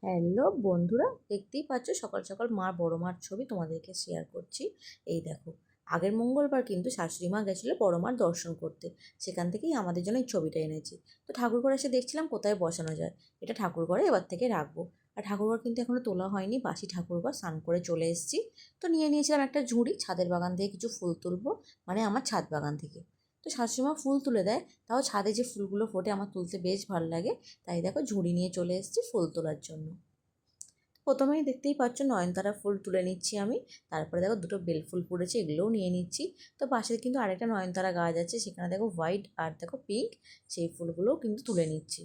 Hello বন্ধুরা, দেখতেই পাচ্ছ সকাল সকাল বড় মার ছবি তোমাদেরকে শেয়ার করছি। এই দেখো, আগের মঙ্গলবার কিন্তু শাশুড়ি মা গেছিলো বড় মার দর্শন করতে। সেখান থেকেই আমাদের জন্য এই ছবিটা এনেছি। তো ঠাকুরঘরে এসে দেখছিলাম কোথায় বসানো যায়। এটা ঠাকুরঘরে এবার থেকে রাখবো। আর ঠাকুরঘর কিন্তু এখনো তোলা হয়নি, বাসি ঠাকুরঘর, স্নান করে চলে এসেছি। তো নিয়ে নিয়েছিলাম একটা ঝুড়ি, ছাদের বাগান থেকে কিছু ফুল তুলবো, মানে আমার ছাদ বাগান থেকে। তো শাশুড়ি মা ফুল তুলে দেয়, তাও ছাদে যে ফুলগুলো ফোটে আমার তুলতে বেশ ভালো লাগে। তাই দেখো ঝুড়ি নিয়ে চলে এসেছি ফুল তোলার জন্য। প্রথমেই দেখতেই পাচ্ছ নয়নতারা ফুল তুলে নিচ্ছি আমি। তারপরে দেখো দুটো বেল ফুল পড়েছে, এগুলোও নিয়ে নিচ্ছি। তো পাশে কিন্তু আরেকটা নয়নতারা গাছ আছে, সেখানে দেখো হোয়াইট আর দেখো পিঙ্ক, সেই ফুলগুলোও কিন্তু তুলে নিচ্ছি।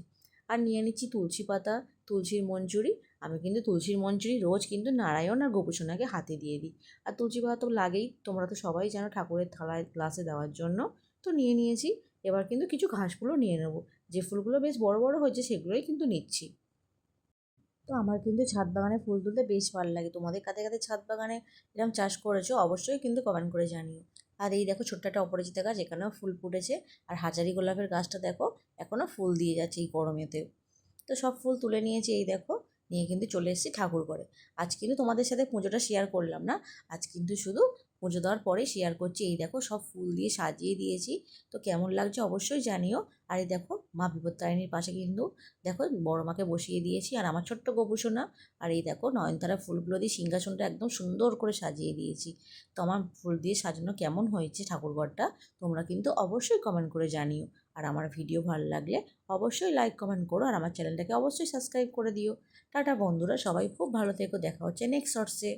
আর নিয়ে নিচ্ছি তুলসী পাতা, তুলসীর মঞ্জুরি। আমি কিন্তু তুলসীর মঞ্জুরি রোজ কিন্তু নারায়ণ আর গোপুসোনাকে হাতে দিয়ে দিই। আর তুলসী পাতা তো লাগেই, তোমরা তো সবাই জানো, ঠাকুরের থালায় গ্লাসে দেওয়ার জন্য। তো নিয়ে নিয়েছি। এবার কিন্তু কিছু ঘাসগুলো নিয়ে নেবো। যে ফুলগুলো বেশ বড় বড় হয়েছে সেগুলোই কিন্তু নিচ্ছি। তো আমার কিন্তু ছাদ বাগানে ফুল তুলতে বেশ ভালো লাগে। তোমাদের কাদের কাদের ছাদ বাগানে এরকম চাষ করেছো অবশ্যই কিন্তু কমেন্ট করে জানিও। আর এই দেখো ছোট্ট একটা অপরাজিতা গাছ, এখানেও ফুল ফুটেছে। আর হাজারি গোলাপের গাছটা দেখো, এখনও ফুল দিয়ে যাচ্ছে এই গরমেতেও। তো সব ফুল তুলে নিয়েছি, এই দেখো। নিয়ে কিন্তু চলে এসেছি ঠাকুর ঘরে। আজ কিন্তু তোমাদের সাথে পুজোটা শেয়ার করলাম না। আজ কিন্তু শুধু পুজো দেওয়ার পরে শেয়ার করছি। এই দেখো সব ফুল দিয়ে সাজিয়ে দিয়েছি। তো কেমন লাগছে অবশ্যই জানিও। আর এই দেখো মা বিপত্তারিণীর পাশে কিন্তু দেখো বড় মাকে বসিয়ে দিয়েছি, আর আমার ছোট্ট গোপুসোনা। আর এই দেখো নয়নতারা ফুলগুলো দিয়ে সিংহাসনটা একদম সুন্দর করে সাজিয়ে দিয়েছি। তো আমার ফুল দিয়ে সাজানো কেমন হয়েছে ঠাকুরঘরটা, তোমরা কিন্তু অবশ্যই কমেন্ট করে জানিও। আর আমার ভিডিও ভালো লাগলে অবশ্যই লাইক কমেন্ট করো, আর আমার চ্যানেলটাকে অবশ্যই সাবস্ক্রাইব করে দিও। টাটা বন্ধুরা, সবাই খুব ভালো থেকো, দেখা হচ্ছে নেক্সট শর্টসে।